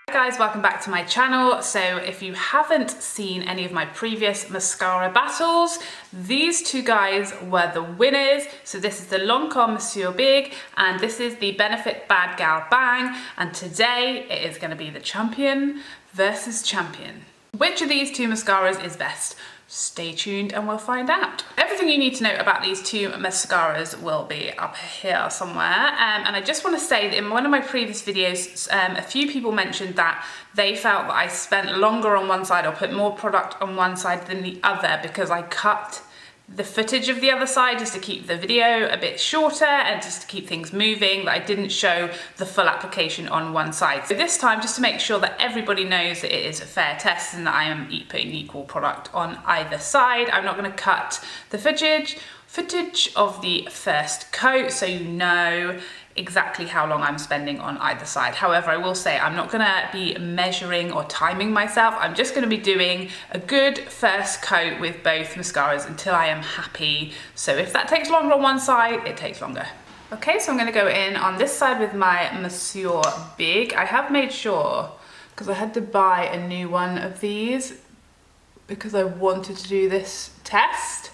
Hi guys, welcome back to my channel. So if you haven't seen any of my previous mascara battles, these two guys were the winners. So this is the Lancome Monsieur Big and this is the Benefit Bad Gal Bang, and today it is going to be the champion versus champion. Which of these two mascaras is best? Stay tuned and we'll find out. Everything you need to know about these two mascaras will be up here somewhere. And I just want to say that in one of my previous videos, a few people mentioned that they felt that I spent longer on one side or put more product on one side than the other because I cut the footage of the other side just to keep the video a bit shorter and just to keep things moving, that I didn't show the full application on one side. So this time, just to make sure that everybody knows that it is a fair test and that I am putting equal product on either side, I'm not going to cut the footage of the first coat so you know exactly how long I'm spending on either side. However, I will say I'm not going to be measuring or timing myself. I'm just going to be doing a good first coat with both mascaras until I am happy. So if that takes longer on one side, it takes longer. Okay, so I'm going to go in on this side with my Monsieur Big. I have made sure, because I had to buy a new one of these because I wanted to do this test.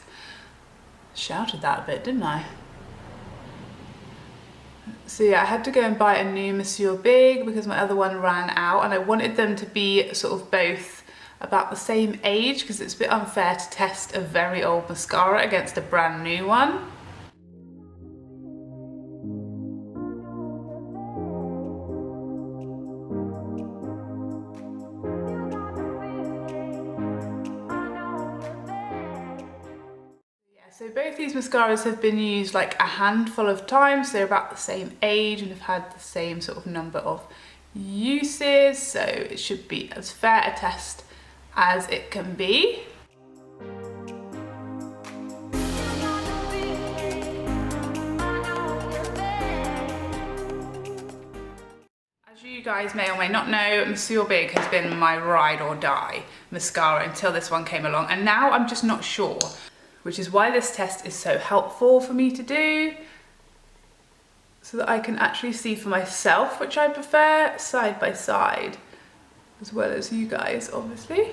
Shouted that a bit, didn't I? So yeah, I had to go and buy a new Monsieur Big because my other one ran out, and I wanted them to be sort of both about the same age because it's a bit unfair to test a very old mascara against a brand new one. So both these mascaras have been used like a handful of times. They're about the same age and have had the same sort of number of uses. So it should be as fair a test as it can be. As you guys may or may not know, Monsieur Big has been my ride or die mascara until this one came along. And now I'm just not sure, which is why this test is so helpful for me to do, so that I can actually see for myself which I prefer side by side, as well as you guys, obviously.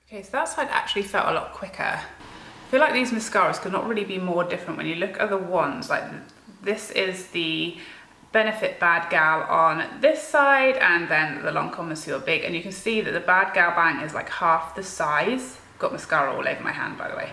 Okay, so that side actually felt a lot quicker. I feel like these mascaras could not really be more different when you look at the ones. Like this is the Benefit Bad Gal on this side and then the Lancome Monsieur Big, and you can see that the Bad Gal Bang is like half the size. Got mascara all over my hand, by the way.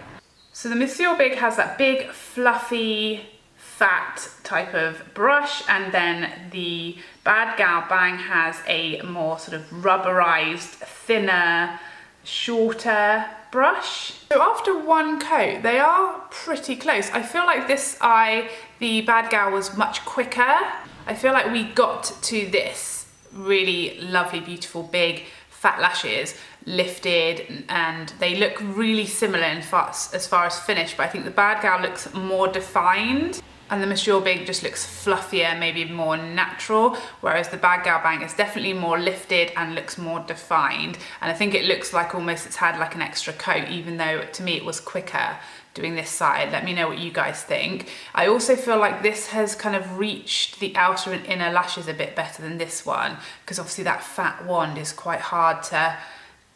So the Monsieur Big has that big fluffy fat type of brush, and then the Bad Gal Bang has a more sort of rubberized, thinner, shorter brush. So after one coat, they are pretty close. I feel like this eye, the Bad Gal, was much quicker. I feel like we got to this really lovely, beautiful, big, fat lashes lifted, and they look really similar as far as finish, but I think the Bad Gal looks more defined. And the Monsieur Big just looks fluffier, maybe more natural, whereas the Bad Gal Bang is definitely more lifted and looks more defined. And I think it looks like almost it's had like an extra coat, even though to me it was quicker doing this side. Let me know what you guys think. I also feel like this has kind of reached the outer and inner lashes a bit better than this one, because obviously that fat wand is quite hard to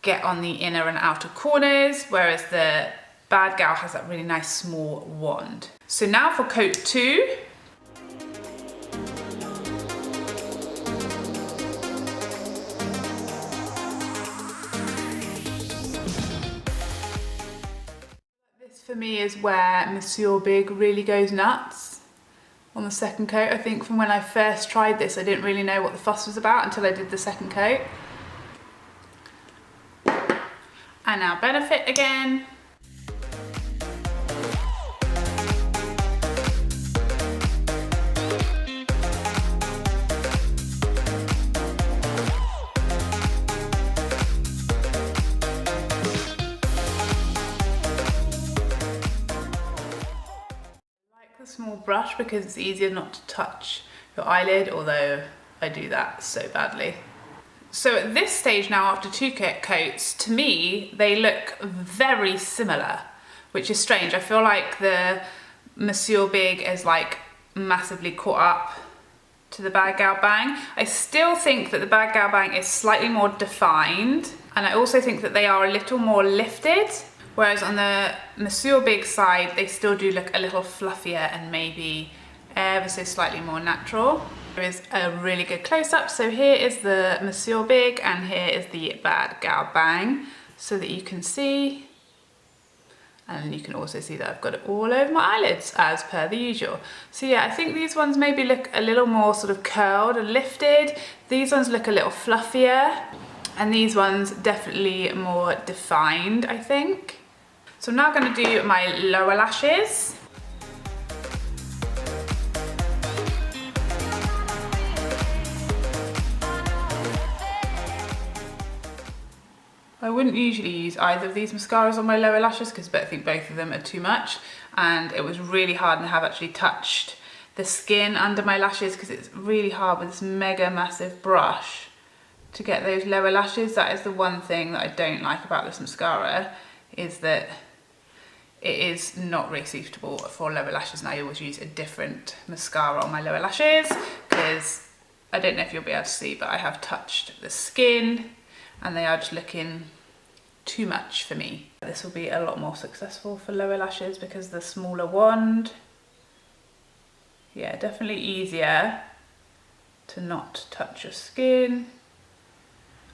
get on the inner and outer corners, whereas the Bad Gal has that really nice small wand. So now for coat 2. This for me is where Monsieur Big really goes nuts on the second coat. I think from when I first tried this, I didn't really know what the fuss was about until I did the second coat. And now Benefit again. Small brush because it's easier not to touch your eyelid, although I do that so badly. So at this stage now, after 2 coats, to me, they look very similar, which is strange. I feel like the Monsieur Big is like massively caught up to the Bad Gal Bang. I still think that the Bad Gal Bang is slightly more defined, and I also think that they are a little more lifted, whereas on the Monsieur Big side, they still do look a little fluffier and maybe ever so slightly more natural. There is a really good close-up. So here is the Monsieur Big and here is the Bad Gal Bang, so that you can see. And you can also see that I've got it all over my eyelids as per the usual. So yeah, I think these ones maybe look a little more sort of curled and lifted. These ones look a little fluffier. And these ones definitely more defined, I think. So I'm now going to do my lower lashes. I wouldn't usually use either of these mascaras on my lower lashes because I think both of them are too much, and it was really hard, and I have actually touched the skin under my lashes because it's really hard with this mega massive brush to get those lower lashes. That is the one thing that I don't like about this mascara, is that it is not really suitable for lower lashes, and I always use a different mascara on my lower lashes because I don't know if you'll be able to see, but I have touched the skin and they are just looking too much for me. This will be a lot more successful for lower lashes because the smaller wand. Yeah, definitely easier to not touch your skin.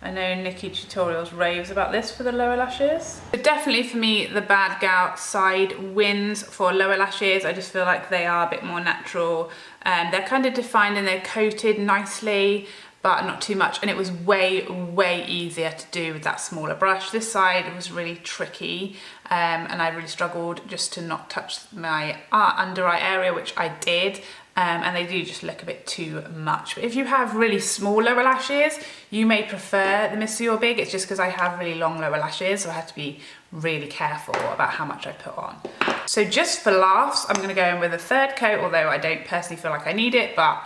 I know Nikki Tutorials raves about this for the lower lashes. But definitely for me, the Bad Gal side wins for lower lashes. I just feel like they are a bit more natural. They're kind of defined and they're coated nicely, but not too much. And it was way, way easier to do with that smaller brush. This side was really tricky, and I really struggled just to not touch my under eye area, which I did. And they do just look a bit too much. But if you have really small lower lashes, you may prefer the Monsieur Big. It's just because I have really long lower lashes, so I have to be really careful about how much I put on. So just for laughs, I'm gonna go in with a third coat, although I don't personally feel like I need it, but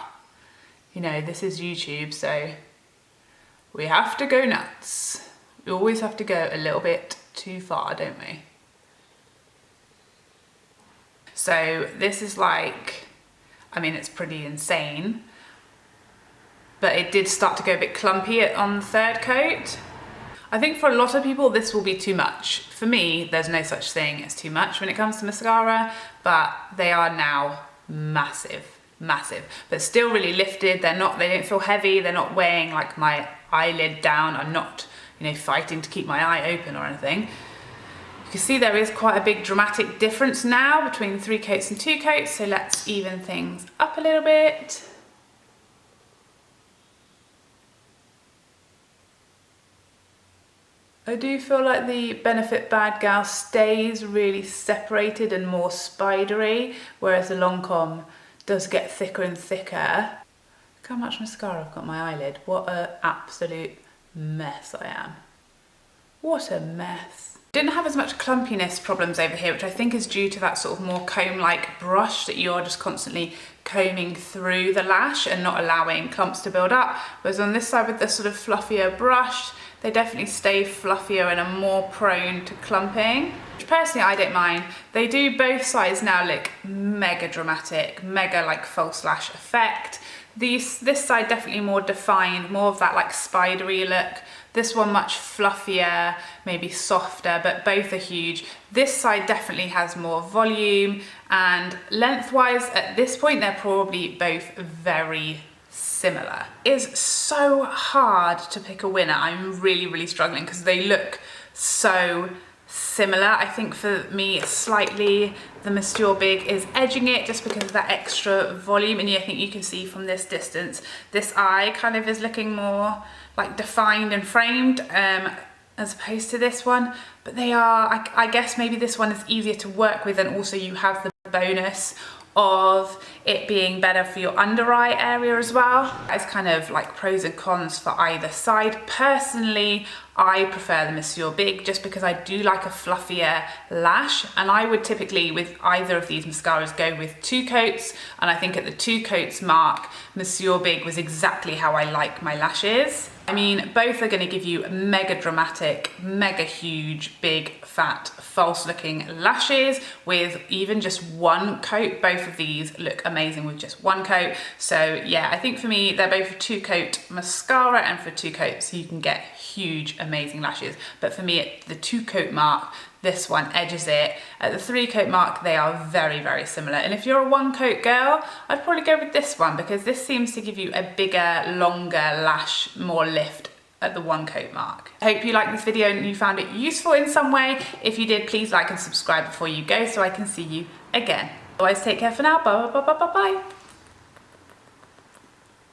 you know, this is YouTube, so we have to go nuts. We always have to go a little bit too far, don't we? So this is like, I mean, it's pretty insane, but it did start to go a bit clumpy on the third coat. I think for a lot of people, this will be too much. For me, there's no such thing as too much when it comes to mascara, but they are now massive. Massive, but still really lifted. They don't feel heavy. They're not weighing like my eyelid down. I'm not, you know, fighting to keep my eye open or anything. You can see there is quite a big dramatic difference now between 3 coats and 2 coats. So let's even things up a little bit. I do feel like the Benefit Bad Gal stays really separated and more spidery, whereas the Lancome does get thicker and thicker. Look how much mascara I've got on my eyelid. What an absolute mess I am. What a mess. Didn't have as much clumpiness problems over here, which I think is due to that sort of more comb-like brush that you're just constantly combing through the lash and not allowing clumps to build up. Whereas on this side with the sort of fluffier brush, they definitely stay fluffier and are more prone to clumping. Which personally I don't mind. They do both sides now look mega dramatic, mega like false lash effect. This side definitely more defined, more of that like spidery look. This one much fluffier, maybe softer, but both are huge. This side definitely has more volume, and lengthwise at this point they're probably both very similar. It is so hard to pick a winner. I'm really, really struggling because they look so similar. I think for me slightly the Monsieur Big is edging it just because of that extra volume, and I think you can see from this distance this eye kind of is looking more like defined and framed as opposed to this one. But they are, I guess maybe this one is easier to work with, and also you have the bonus of it being better for your under eye area as well. It's kind of like pros and cons for either side. Personally, I prefer the Monsieur Big just because I do like a fluffier lash, and I would typically with either of these mascaras go with 2 coats, and I think at the 2 coats mark, Monsieur Big was exactly how I like my lashes. I mean, both are gonna give you mega dramatic, mega huge, big, fat, false looking lashes with even just one coat. Both of these look amazing with just one coat. So yeah, I think for me, they're both a 2-coat mascara and for 2 coats, so you can get huge, amazing lashes. But for me, at the 2-coat mark, this one edges it. At the 3-coat mark, they are very, very similar. And if you're a 1-coat girl, I'd probably go with this one because this seems to give you a bigger, longer lash, more lift at the 1-coat mark. I hope you liked this video and you found it useful in some way. If you did, please like and subscribe before you go so I can see you again. Otherwise, take care for now. Bye, bye, bye, bye, bye.